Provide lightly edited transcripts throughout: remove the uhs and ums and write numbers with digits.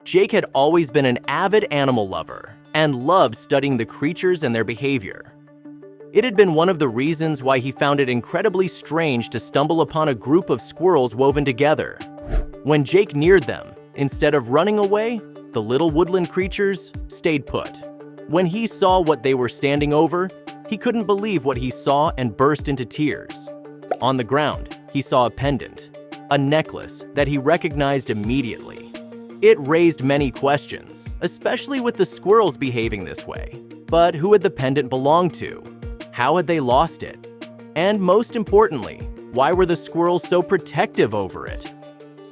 Jake had always been an avid animal lover and loved studying the creatures and their behavior. It had been one of the reasons why he found it incredibly strange to stumble upon a group of squirrels woven together. When Jake neared them, instead of running away, the little woodland creatures stayed put. When he saw what they were standing over, he couldn't believe what he saw and burst into tears. On the ground, he saw a pendant, a necklace that he recognized immediately. It raised many questions, especially with the squirrels behaving this way. But who had the pendant belonged to? How had they lost it? And most importantly, why were the squirrels so protective over it?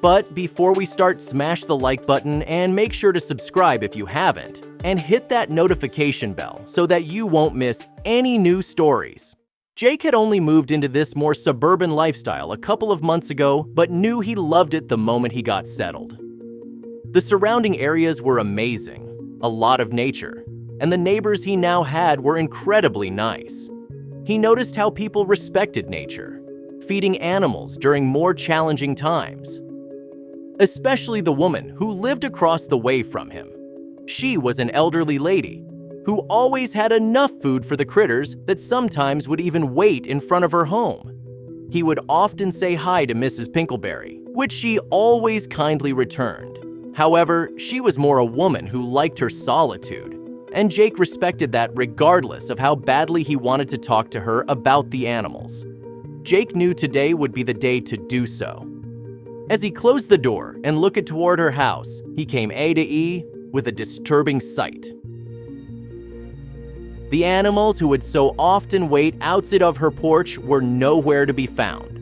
But before we start, smash the like button and make sure to subscribe if you haven't, and hit that notification bell so that you won't miss any new stories. Jake had only moved into this more suburban lifestyle a couple of months ago, but knew he loved it the moment he got settled. The surrounding areas were amazing, a lot of nature, and the neighbors he now had were incredibly nice. He noticed how people respected nature, feeding animals during more challenging times. Especially the woman who lived across the way from him. She was an elderly lady who always had enough food for the critters that sometimes would even wait in front of her home. He would often say hi to Mrs. Pinkleberry, which she always kindly returned. However, she was more a woman who liked her solitude, and Jake respected that regardless of how badly he wanted to talk to her about the animals. Jake knew today would be the day to do so. As he closed the door and looked toward her house, he came A to E with a disturbing sight. The animals who would so often wait outside of her porch were nowhere to be found.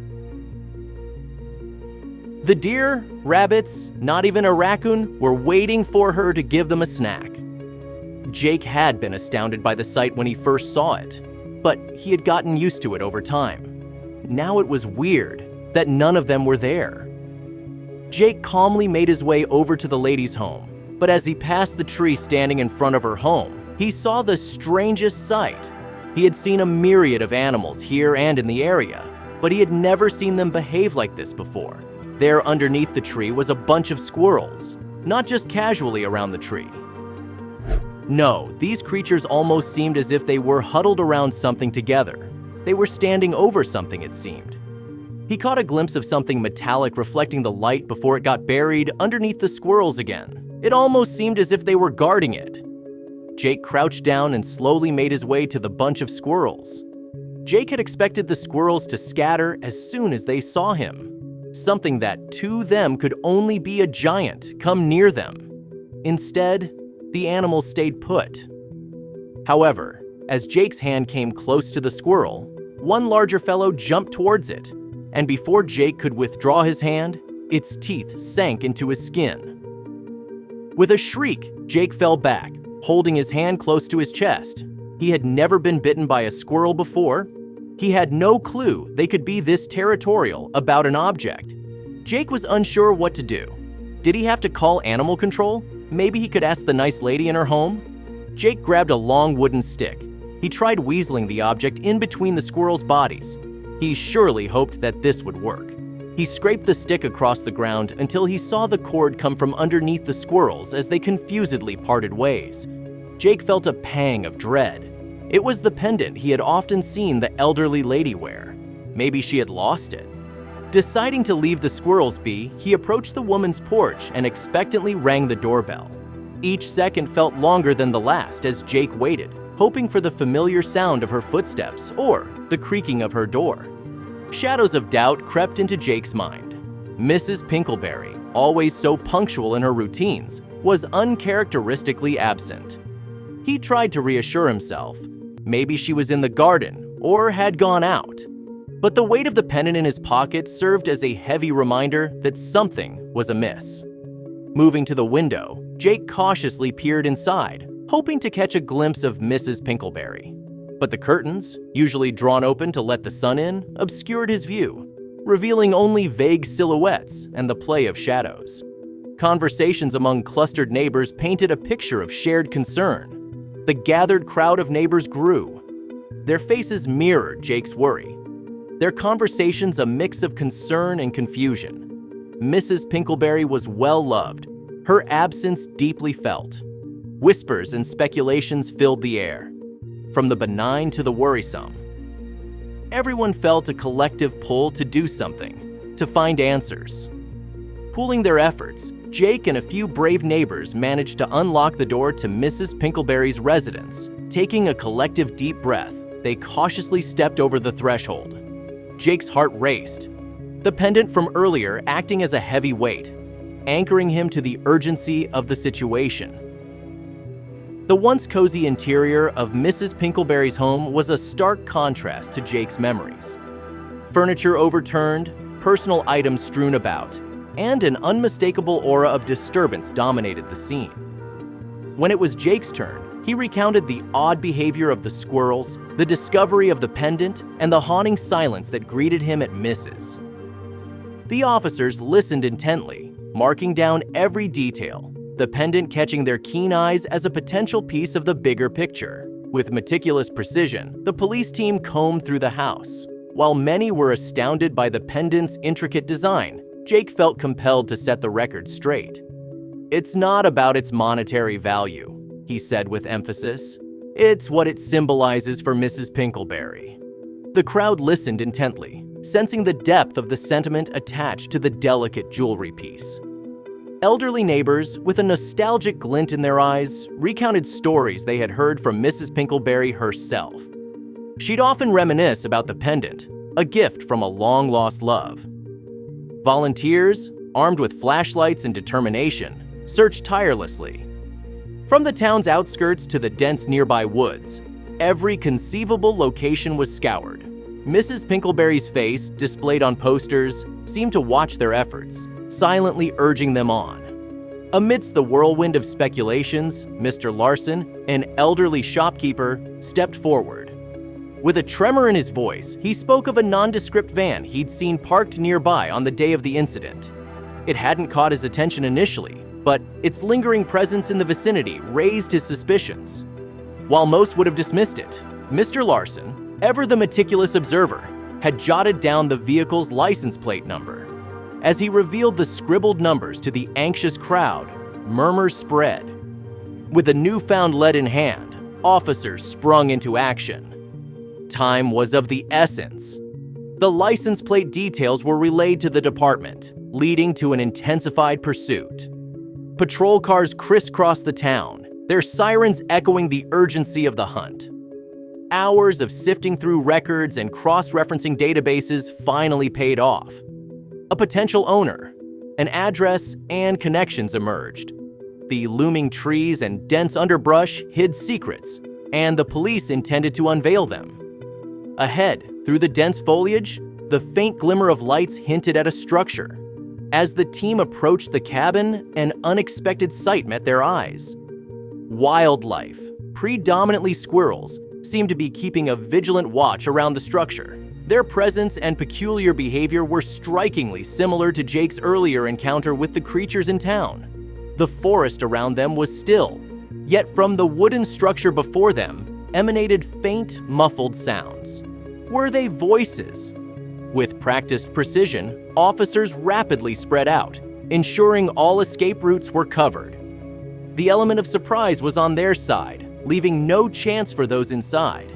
The deer, rabbits, not even a raccoon, were waiting for her to give them a snack. Jake had been astounded by the sight when he first saw it, but he had gotten used to it over time. Now it was weird that none of them were there. Jake calmly made his way over to the lady's home, but as he passed the tree standing in front of her home, he saw the strangest sight. He had seen a myriad of animals here and in the area, but he had never seen them behave like this before. There underneath the tree was a bunch of squirrels, not just casually around the tree. No, these creatures almost seemed as if they were huddled around something together. They were standing over something, it seemed. He caught a glimpse of something metallic reflecting the light before it got buried underneath the squirrels again. It almost seemed as if they were guarding it. Jake crouched down and slowly made his way to the bunch of squirrels. Jake had expected the squirrels to scatter as soon as they saw him. Something that to them could only be a giant come near them. Instead, the animals stayed put. However, as Jake's hand came close to the squirrel, one larger fellow jumped towards it, and before Jake could withdraw his hand, its teeth sank into his skin. With a shriek, Jake fell back, holding his hand close to his chest. He had never been bitten by a squirrel before. He had no clue they could be this territorial about an object. Jake was unsure what to do. Did he have to call animal control? Maybe he could ask the nice lady in her home? Jake grabbed a long wooden stick. He tried weaseling the object in between the squirrels' bodies. He surely hoped that this would work. He scraped the stick across the ground until he saw the cord come from underneath the squirrels as they confusedly parted ways. Jake felt a pang of dread. It was the pendant he had often seen the elderly lady wear. Maybe she had lost it. Deciding to leave the squirrels be, he approached the woman's porch and expectantly rang the doorbell. Each second felt longer than the last as Jake waited, hoping for the familiar sound of her footsteps or the creaking of her door. Shadows of doubt crept into Jake's mind. Mrs. Pinkleberry, always so punctual in her routines, was uncharacteristically absent. He tried to reassure himself. Maybe she was in the garden or had gone out. But the weight of the pendant in his pocket served as a heavy reminder that something was amiss. Moving to the window, Jake cautiously peered inside, hoping to catch a glimpse of Mrs. Pinkleberry. But the curtains, usually drawn open to let the sun in, obscured his view, revealing only vague silhouettes and the play of shadows. Conversations among clustered neighbors painted a picture of shared concern. The gathered crowd of neighbors grew. Their faces mirrored Jake's worry. Their conversations a mix of concern and confusion. Mrs. Pinkleberry was well loved. Her absence deeply felt. Whispers and speculations filled the air, from the benign to the worrisome. Everyone felt a collective pull to do something, to find answers. Pooling their efforts, Jake and a few brave neighbors managed to unlock the door to Mrs. Pinkleberry's residence. Taking a collective deep breath, they cautiously stepped over the threshold. Jake's heart raced, the pendant from earlier acting as a heavy weight, anchoring him to the urgency of the situation. The once cozy interior of Mrs. Pinkleberry's home was a stark contrast to Jake's memories. Furniture overturned, personal items strewn about, and an unmistakable aura of disturbance dominated the scene. When it was Jake's turn, he recounted the odd behavior of the squirrels, the discovery of the pendant, and the haunting silence that greeted him at Mrs. The officers listened intently, marking down every detail, the pendant catching their keen eyes as a potential piece of the bigger picture. With meticulous precision, the police team combed through the house. While many were astounded by the pendant's intricate design, Jake felt compelled to set the record straight. "It's not about its monetary value," he said with emphasis. "It's what it symbolizes for Mrs. Pinkleberry." The crowd listened intently, sensing the depth of the sentiment attached to the delicate jewelry piece. Elderly neighbors, with a nostalgic glint in their eyes, recounted stories they had heard from Mrs. Pinkleberry herself. She'd often reminisce about the pendant, a gift from a long-lost love. Volunteers, armed with flashlights and determination, searched tirelessly. From the town's outskirts to the dense nearby woods, every conceivable location was scoured. Mrs. Pinkleberry's face, displayed on posters, seemed to watch their efforts, silently urging them on. Amidst the whirlwind of speculations, Mr. Larson, an elderly shopkeeper, stepped forward. With a tremor in his voice, he spoke of a nondescript van he'd seen parked nearby on the day of the incident. It hadn't caught his attention initially, but its lingering presence in the vicinity raised his suspicions. While most would have dismissed it, Mr. Larson, ever the meticulous observer, had jotted down the vehicle's license plate number. As he revealed the scribbled numbers to the anxious crowd, murmurs spread. With a newfound lead in hand, officers sprung into action. Time was of the essence. The license plate details were relayed to the department, leading to an intensified pursuit. Patrol cars crisscrossed the town, their sirens echoing the urgency of the hunt. Hours of sifting through records and cross-referencing databases finally paid off. A potential owner, an address, and connections emerged. The looming trees and dense underbrush hid secrets, and the police intended to unveil them. Ahead, through the dense foliage, the faint glimmer of lights hinted at a structure. As the team approached the cabin, an unexpected sight met their eyes. Wildlife, predominantly squirrels, seemed to be keeping a vigilant watch around the structure. Their presence and peculiar behavior were strikingly similar to Jake's earlier encounter with the creatures in town. The forest around them was still, yet from the wooden structure before them emanated faint, muffled sounds. Were they voices? With practiced precision, officers rapidly spread out, ensuring all escape routes were covered. The element of surprise was on their side, leaving no chance for those inside.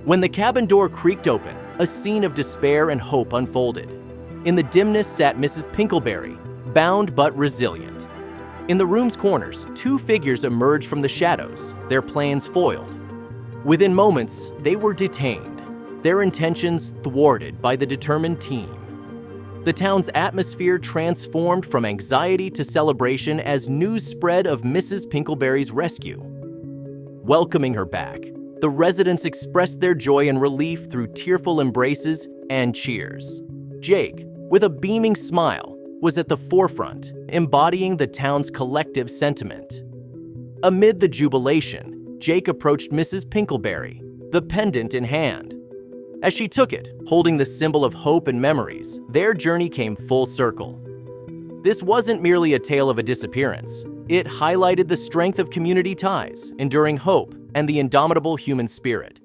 When the cabin door creaked open, a scene of despair and hope unfolded. In the dimness sat Mrs. Pinkleberry, bound but resilient. In the room's corners, two figures emerged from the shadows, their plans foiled. Within moments, they were detained, their intentions thwarted by the determined team. The town's atmosphere transformed from anxiety to celebration as news spread of Mrs. Pinkleberry's rescue. Welcoming her back, the residents expressed their joy and relief through tearful embraces and cheers. Jake, with a beaming smile, was at the forefront, embodying the town's collective sentiment. Amid the jubilation, Jake approached Mrs. Pinkleberry, the pendant in hand. As she took it, holding the symbol of hope and memories, their journey came full circle. This wasn't merely a tale of a disappearance. It highlighted the strength of community ties, enduring hope, and the indomitable human spirit.